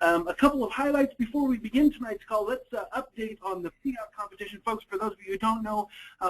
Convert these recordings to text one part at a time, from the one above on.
A couple of highlights before we begin tonight's call. Let's update on the Fiat competition. Folks, for those of you who don't know,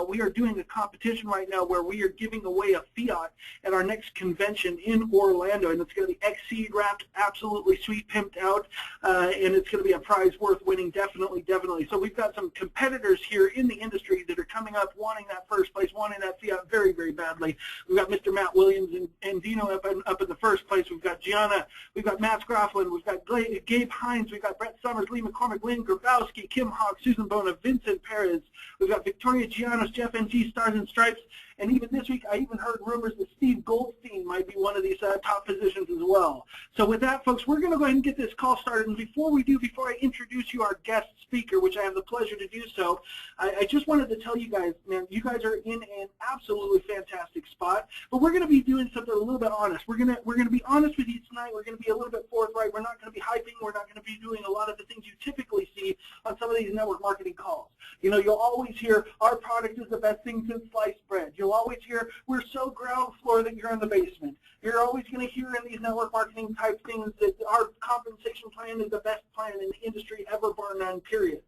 we are doing a competition right now where we are giving away a Fiat at our next convention in Orlando, and it's going to be Xseed wrapped, absolutely sweet, pimped out, and it's going to be a prize worth winning, definitely, definitely. So we've got some competitors here in the industry that are coming up wanting that first place, wanting that Fiat very, very badly. We've got Mr. Matt Williams and Dino up in the first place. We've got Gianna, we've got Matt Scrofflin, we've got Gabe Hines, we've got Brett Summers, Lee McCormick, Lynn Grabowski, Kim Hawk, Susan Bona, Vincent Perez. We've got Victoria Giannos, Jeff NG, Stars and Stripes, and even this week I even heard rumors that Steve Goldstein might be one of these top positions as well. So with that, folks, we're going to go ahead and get this call started. And before I introduce you our guest speaker, which I have the pleasure to do so, I just wanted to tell you guys, man, you guys are in an absolutely fantastic spot. But we're going to be doing something a little bit honest. We're going to be honest with you tonight. We're going to be a little bit forthright. We're not going to be hyping. We're not going to be doing a lot of the things you typically see on some of these network marketing calls. You know, you'll always hear our product is the best thing since sliced bread. You'll always hear we're so ground floor that you're in the basement. You're always going to hear in these network marketing type things that our compensation plan is the best plan in the industry ever, bar none, period.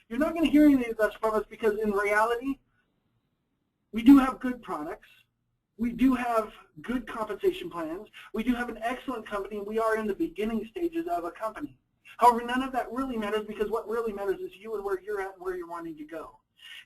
You're not going to hear any of this from us because in reality, we do have good products. We do have good compensation plans. We do have an excellent company, and we are in the beginning stages of a company. However, none of that really matters because what really matters is you and where you're at and where you're wanting to go.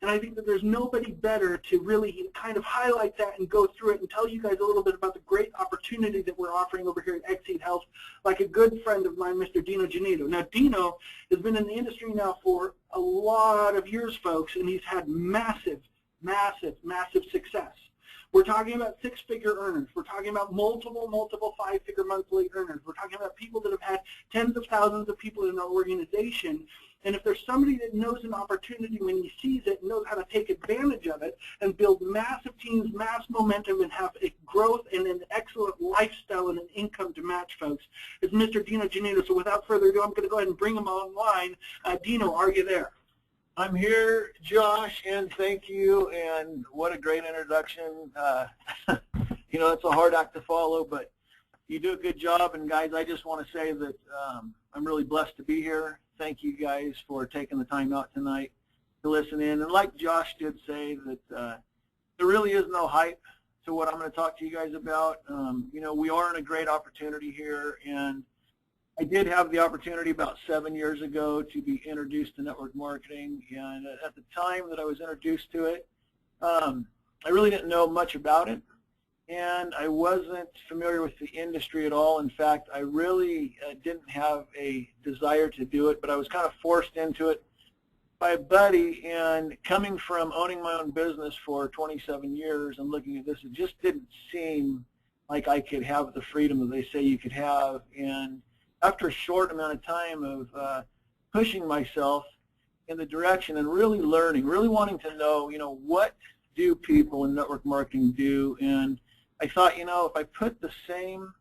And I think that there's nobody better to really kind of highlight that and go through it and tell you guys a little bit about the great opportunity that we're offering over here at Xseed Health, like a good friend of mine, Mr. Dino Genito. Now, Dino has been in the industry now for a lot of years, folks, and he's had massive, massive, massive success. We're talking about six-figure earners. We're talking about multiple five-figure monthly earners. We're talking about people that have had tens of thousands of people in their organization. And if there's somebody that knows an opportunity when he sees it and knows how to take advantage of it and build massive teams, mass momentum, and have a growth and an excellent lifestyle and an income to match, folks, it's Mr. Dino Genito. So without further ado, I'm going to go ahead and bring him online. Dino, are you there? I'm here, Josh, and thank you, and what a great introduction. You know, it's a hard act to follow, but you do a good job, and guys, I just want to say that I'm really blessed to be here. Thank you guys for taking the time out tonight to listen in, and like Josh did say, that there really is no hype to what I'm going to talk to you guys about. You know, we are in a great opportunity here, and I did have the opportunity about 7 years ago to be introduced to network marketing, and at the time that I was introduced to it, I really didn't know much about it, and I wasn't familiar with the industry at all. In fact, I really didn't have a desire to do it, but I was kind of forced into it by a buddy, and coming from owning my own business for 27 years and looking at this, it just didn't seem like I could have the freedom that they say you could have. And after a short amount of time of pushing myself in the direction and really learning, really wanting to know, you know, what do people in network marketing do? And I thought, you know, if I put the same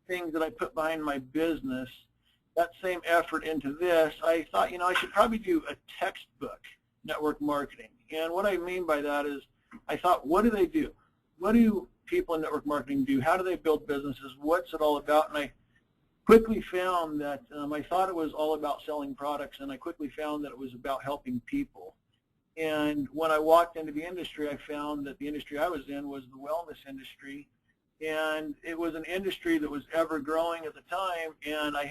things that I put behind my business, that same effort into this, I thought, you know, I should probably do a textbook network marketing. And what I mean by that is I thought, what do they do? What do people in network marketing do? How do they build businesses? What's it all about? And I quickly found that I thought it was all about selling products, and I quickly found that it was about helping people. And when I walked into the industry, I found that the industry I was in was the wellness industry, and it was an industry that was ever growing at the time, and I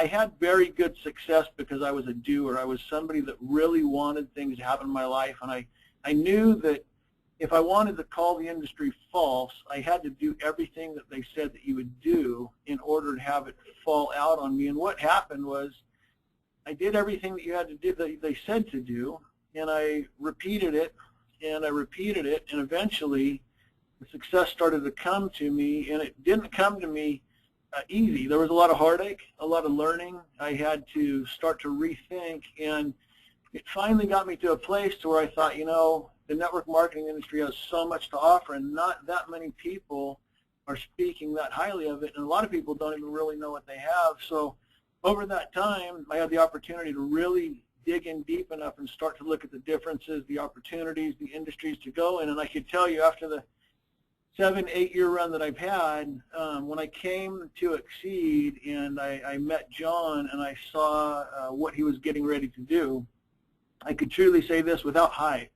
had very good success because I was a doer. I was somebody that really wanted things to happen in my life, and I knew that if I wanted to call the industry false, I had to do everything that they said that you would do in order to have it fall out on me. And what happened was I did everything that you had to do, that they said to do, and I repeated it, and I repeated it, and eventually the success started to come to me, and it didn't come to me easy. There was a lot of heartache, a lot of learning. I had to start to rethink, and it finally got me to a place to where I thought, you know, the network marketing industry has so much to offer, and not that many people are speaking that highly of it, and a lot of people don't even really know what they have. So over that time, I had the opportunity to really dig in deep enough and start to look at the differences, the opportunities, the industries to go in, and I could tell you after the 7-8 year run that I've had, when I came to Xseed and I met John and I saw what he was getting ready to do, I could truly say this without hype,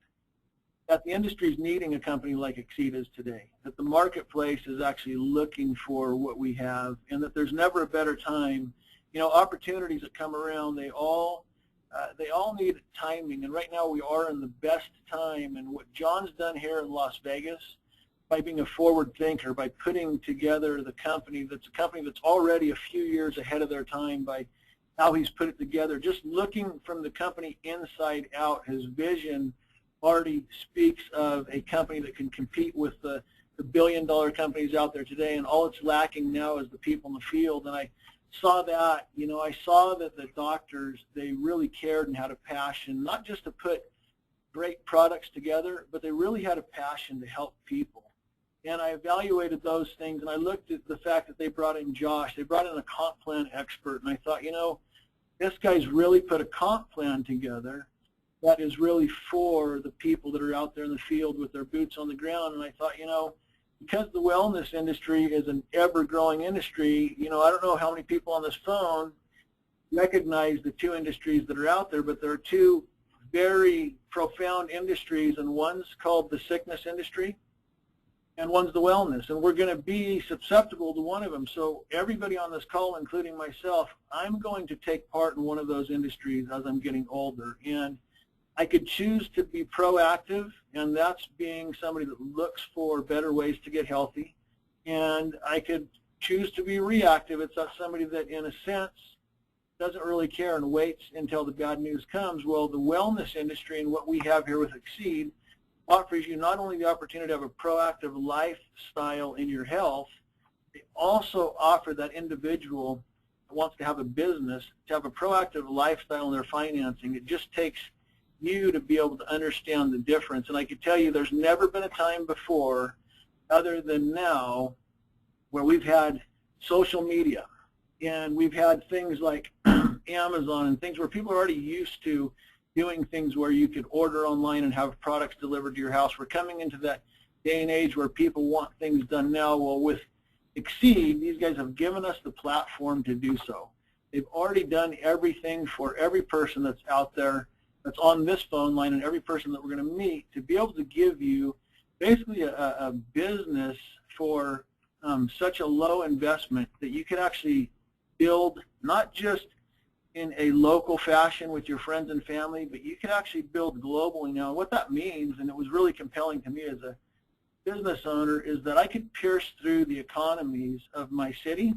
that the industry is needing a company like Xseed is today, that the marketplace is actually looking for what we have, and that there's never a better time. You know, opportunities that come around, they all need timing, and right now we are in the best time. And what John's done here in Las Vegas, by being a forward thinker, by putting together the company that's already a few years ahead of their time by how he's put it together, just looking from the company inside out, his vision already speaks of a company that can compete with the billion-dollar companies out there today, and all it's lacking now is the people in the field. And I saw that, you know, I saw that the doctors, they really cared and had a passion, not just to put great products together, but they really had a passion to help people. And I evaluated those things, and I looked at the fact that they brought in Josh. They brought in a comp plan expert, and I thought, you know, this guy's really put a comp plan together that is really for the people that are out there in the field with their boots on the ground. And I thought, you know, because the wellness industry is an ever-growing industry, you know, I don't know how many people on this phone recognize the two industries that are out there, but there are two very profound industries, and one's called the sickness industry, and one's the wellness, and we're going to be susceptible to one of them. So everybody on this call, including myself, I'm going to take part in one of those industries as I'm getting older. And I could choose to be proactive, and that's being somebody that looks for better ways to get healthy. And I could choose to be reactive. It's not somebody that, in a sense, doesn't really care and waits until the bad news comes. Well, the wellness industry and what we have here with Xseed offers you not only the opportunity to have a proactive lifestyle in your health, they also offer that individual that wants to have a business to have a proactive lifestyle in their financing. It just takes you to be able to understand the difference. And I can tell you there's never been a time before other than now where we've had social media and we've had things like Amazon and things where people are already used to doing things where you could order online and have products delivered to your house. We're coming into that day and age where people want things done now. Well, with Xseed, these guys have given us the platform to do so. They've already done everything for every person that's out there that's on this phone line and every person that we're going to meet to be able to give you basically a business for such a low investment that you could actually build not just in a local fashion with your friends and family, but you could actually build globally now. And what that means, and it was really compelling to me as a business owner, is that I could pierce through the economies of my city,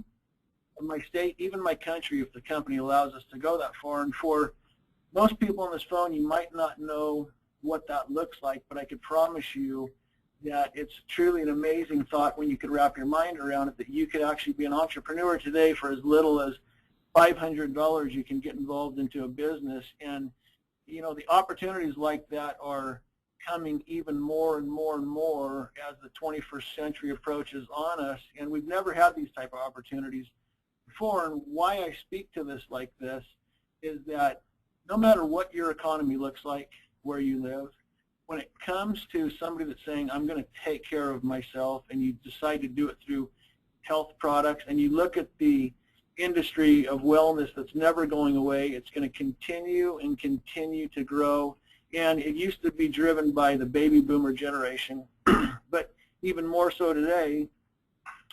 of my state, even my country if the company allows us to go that far. And for most people on this phone, you might not know what that looks like, but I could promise you that it's truly an amazing thought when you could wrap your mind around it, that you could actually be an entrepreneur today for as little as $500. You can get involved into a business. And you know, the opportunities like that are coming even more and more and more as the 21st century approaches on us, and we've never had these type of opportunities before. And why I speak to this like this is that no matter what your economy looks like where you live, when it comes to somebody that's saying, I'm going to take care of myself, and you decide to do it through health products, and you look at the industry of wellness that's never going away, it's going to continue and continue to grow. And it used to be driven by the baby boomer generation, but even more so today,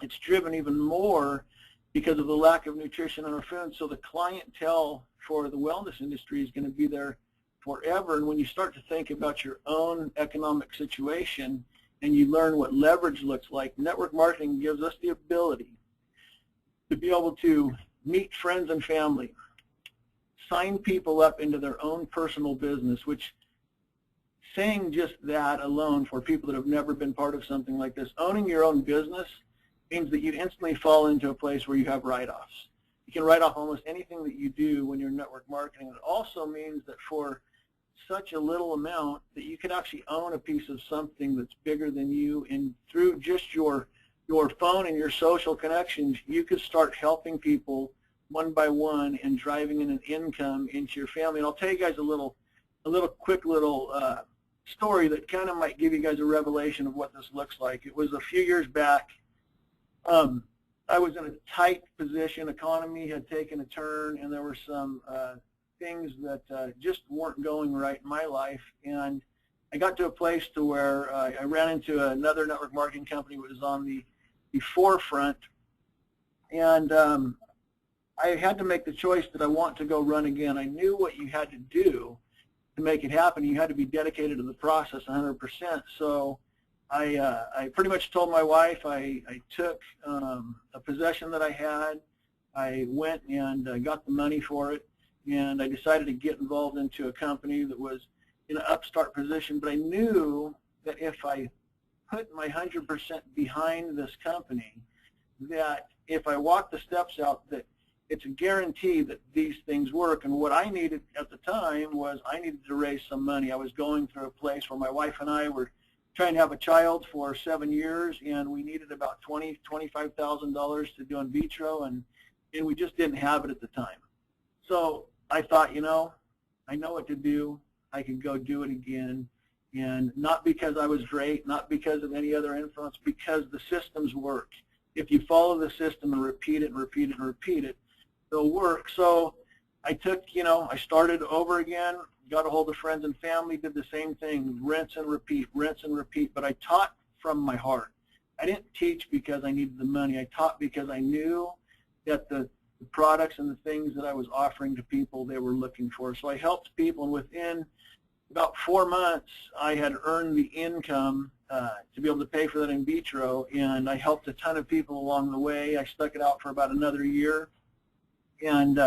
it's driven even more because of the lack of nutrition in our food. So the clientele for the wellness industry is going to be there forever. And when you start to think about your own economic situation and you learn what leverage looks like, network marketing gives us the ability to be able to meet friends and family, sign people up into their own personal business, which saying just that alone for people that have never been part of something like this, owning your own business means that you instantly fall into a place where you have write-offs. You can write off almost anything that you do when you're network marketing. It also means that for such a little amount that you can actually own a piece of something that's bigger than you, and through just your phone and your social connections, you could start helping people one by one and driving in an income into your family. And I'll tell you guys a quick little story that kind of might give you guys a revelation of what this looks like. It was a few years back. I was in a tight position. Economy had taken a turn, and there were some things that just weren't going right in my life. And I got to a place to where I ran into another network marketing company that was on the forefront, and I had to make the choice that I want to go run again. I knew what you had to do to make it happen. You had to be dedicated to the process 100%. So I pretty much told my wife, I took a possession that I had, I went and got the money for it, and I decided to get involved into a company that was in an upstart position. But I knew that if I put my 100% behind this company, that if I walk the steps out, that it's a guarantee that these things work. And what I needed at the time was I needed to raise some money. I was going through a place where my wife and I were trying to have a child for 7 years, and we needed about $25,000 to do in vitro, and we just didn't have it at the time. So I thought, you know, I know what to do. I can go do it again, and not because I was great, not because of any other influence, because the systems work. If you follow the system and repeat it and repeat it and repeat it, they'll work. So I took, you know, I started over again, got a hold of friends and family, did the same thing, rinse and repeat, but I taught from my heart. I didn't teach because I needed the money. I taught because I knew that the products and the things that I was offering to people they were looking for. So I helped people, and within about 4 months, I had earned the income to be able to pay for that in vitro, and I helped a ton of people along the way. I stuck it out for about another year, and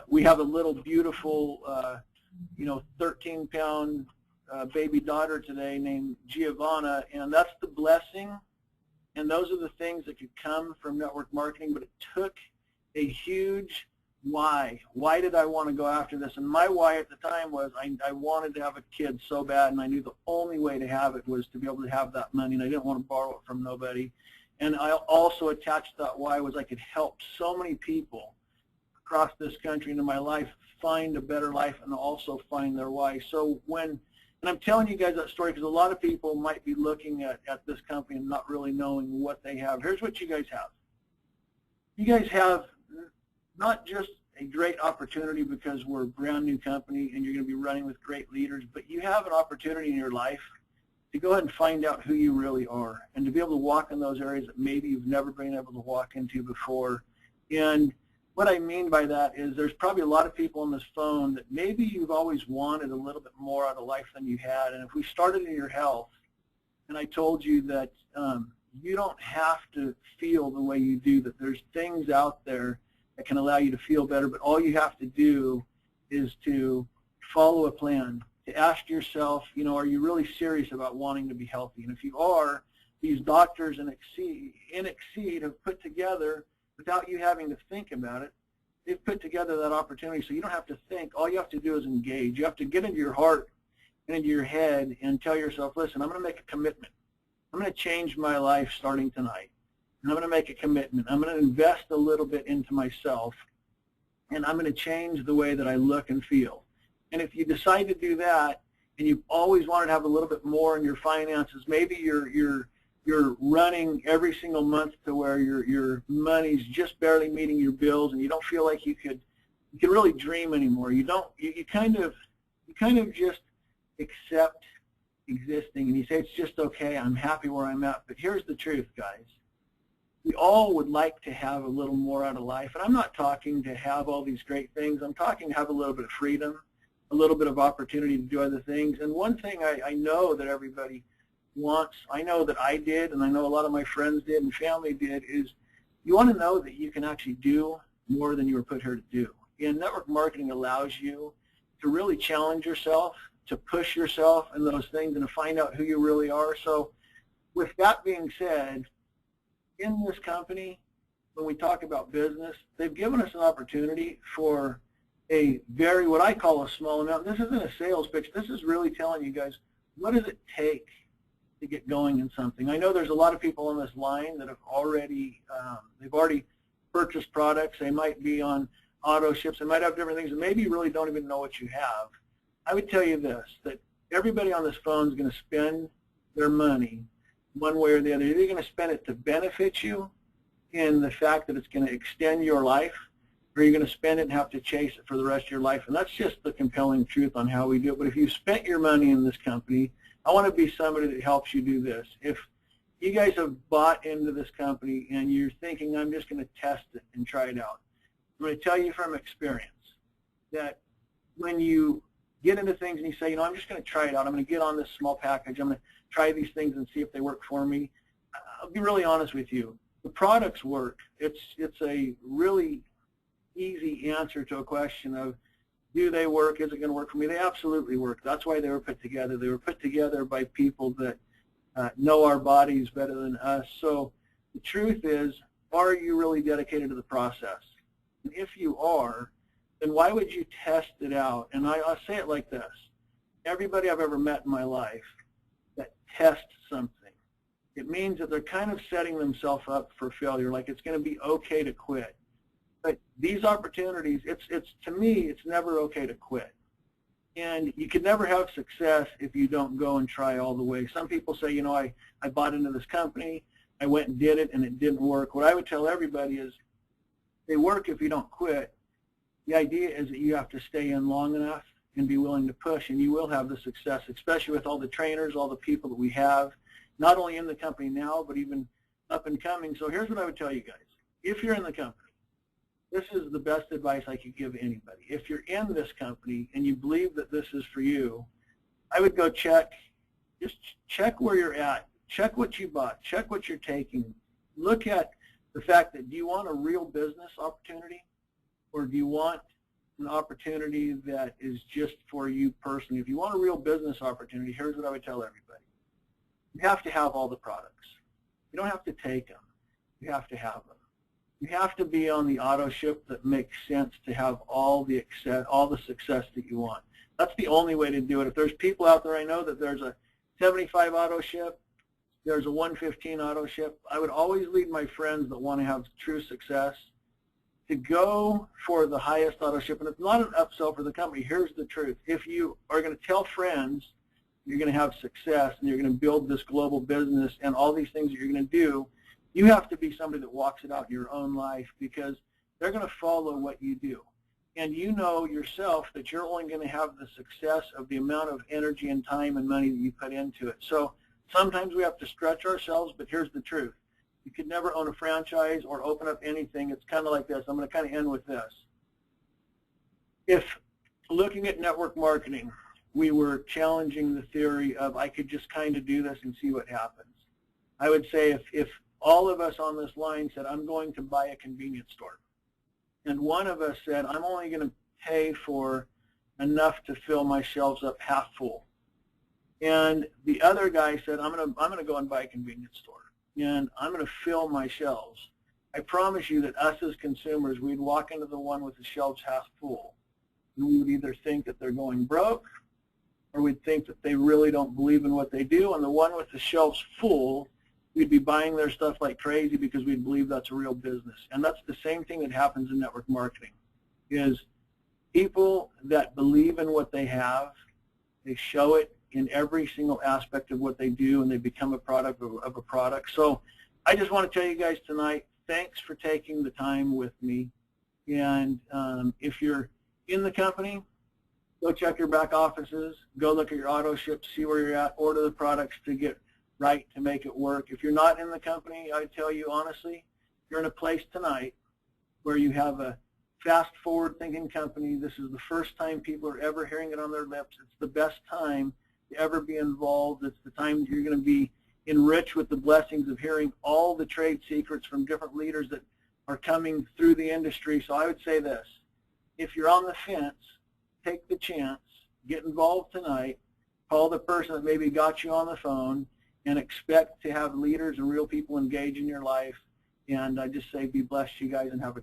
we have a little beautiful, you know, 13-pound baby daughter today named Giovanna, and that's the blessing, and those are the things that could come from network marketing, but it took a huge why. Why did I want to go after this? And my why at the time was I wanted to have a kid so bad, and I knew the only way to have it was to be able to have that money, and I didn't want to borrow it from nobody. And I also attached that why was I could help so many people across this country into my life find a better life and also find their why. So and I'm telling you guys that story because a lot of people might be looking at this company and not really knowing what they have. Here's what you guys have. You guys have not just a great opportunity because we're a brand new company and you're going to be running with great leaders, but you have an opportunity in your life to go ahead and find out who you really are and to be able to walk in those areas that maybe you've never been able to walk into before. And what I mean by that is there's probably a lot of people on this phone that maybe you've always wanted a little bit more out of life than you had. And if we started in your health and I told you that you don't have to feel the way you do, that there's things out there that can allow you to feel better, but all you have to do is to follow a plan, to ask yourself, you know, are you really serious about wanting to be healthy? And if you are, these doctors in Xseed have put together, without you having to think about it, they've put together that opportunity so you don't have to think. All you have to do is engage. You have to get into your heart and into your head and tell yourself, listen, I'm going to make a commitment. I'm going to change my life starting tonight. And I'm going to make a commitment. I'm going to invest a little bit into myself, and I'm going to change the way that I look and feel. And if you decide to do that, and you've always wanted to have a little bit more in your finances, maybe you're running every single month to where your money's just barely meeting your bills, and you don't feel like you can really dream anymore. You kind of just accept existing, and you say it's just okay. I'm happy where I'm at. But here's the truth, guys. We all would like to have a little more out of life, and I'm not talking to have all these great things. I'm talking to have a little bit of freedom, a little bit of opportunity to do other things. And one thing I know that everybody wants, I know that I did, and I know a lot of my friends did and family did, is you want to know that you can actually do more than you were put here to do. And network marketing allows you to really challenge yourself, to push yourself in those things, and to find out who you really are. So with that being said, in this company, when we talk about business, they've given us an opportunity for a very, what I call a small amount. This isn't a sales pitch. This is really telling you guys, what does it take to get going in something? I know there's a lot of people on this line that have already, they've already purchased products. They might be on auto ships. They might have different things, and maybe you really don't even know what you have. I would tell you this, that everybody on this phone is going to spend their money one way or the other. Either you're going to spend it to benefit you in the fact that it's going to extend your life, or you're going to spend it and have to chase it for the rest of your life. And that's just the compelling truth on how we do it. But if you've spent your money in this company, I want to be somebody that helps you do this. If you guys have bought into this company and you're thinking, I'm just going to test it and try it out, I'm going to tell you from experience that when you get into things and you say, I'm just going to try it out. I'm going to get on this small package. I'm going to try these things and see if they work for me. I'll be really honest with you. The products work. It's a really easy answer to a question of, do they work? Is it going to work for me? They absolutely work. That's why they were put together. They were put together by people that know our bodies better than us. So the truth is, are you really dedicated to the process? And if you are, then why would you test it out? And I'll say it like this. Everybody I've ever met in my life that tests something, it means that they're kind of setting themselves up for failure, like it's going to be okay to quit. But these opportunities, to me, it's never okay to quit. And you can never have success if you don't go and try all the way. Some people say, I bought into this company, I went and did it, and it didn't work. What I would tell everybody is, they work if you don't quit. The idea is that you have to stay in long enough and be willing to push, and you will have the success, especially with all the trainers, all the people that we have, not only in the company now, but even up and coming. So here's what I would tell you guys. If you're in the company, this is the best advice I could give anybody. If you're in this company and you believe that this is for you, I would go check where you're at. Check what you bought. Check what you're taking. Look at the fact that, do you want a real business opportunity, or do you want an opportunity that is just for you personally? If you want a real business opportunity, here's what I would tell everybody. You have to have all the products. You don't have to take them. You have to have them. You have to be on the auto ship that makes sense to have all the success that you want. That's the only way to do it. If there's people out there, I know that there's a 75 auto ship, there's a 115 auto ship. I would always lead my friends that want to have true success to go for the highest auto ship. And it's not an upsell for the company. Here's the truth. If you are going to tell friends you're going to have success and you're going to build this global business and all these things that you're going to do, you have to be somebody that walks it out in your own life, because they're going to follow what you do. And you know yourself that you're only going to have the success of the amount of energy and time and money that you put into it. So sometimes we have to stretch ourselves, but here's the truth. You could never own a franchise or open up anything. It's kind of like this. I'm going to kind of end with this. If looking at network marketing, we were challenging the theory of I could just kind of do this and see what happens. I would say if all of us on this line said, I'm going to buy a convenience store, and one of us said, I'm only going to pay for enough to fill my shelves up half full, and the other guy said, I'm going to go and buy a convenience store, and I'm going to fill my shelves, I promise you that us as consumers, we'd walk into the one with the shelves half full, and we would either think that they're going broke, or we'd think that they really don't believe in what they do, and the one with the shelves full, we'd be buying their stuff like crazy because we believe that's a real business. And that's the same thing that happens in network marketing, is people that believe in what they have, they show it in every single aspect of what they do, and they become a product of a product. So I just want to tell you guys tonight, thanks for taking the time with me. And if you're in the company, go check your back offices, go look at your auto ship, see where you're at, order the products to get right to make it work. If you're not in the company, I tell you honestly, you're in a place tonight where you have a fast forward thinking company. This is the first time people are ever hearing it on their lips. It's the best time to ever be involved. It's the time you're going to be enriched with the blessings of hearing all the trade secrets from different leaders that are coming through the industry. So I would say this, if you're on the fence, take the chance, get involved tonight, call the person that maybe got you on the phone, and expect to have leaders and real people engage in your life. And I just say be blessed, you guys, and have a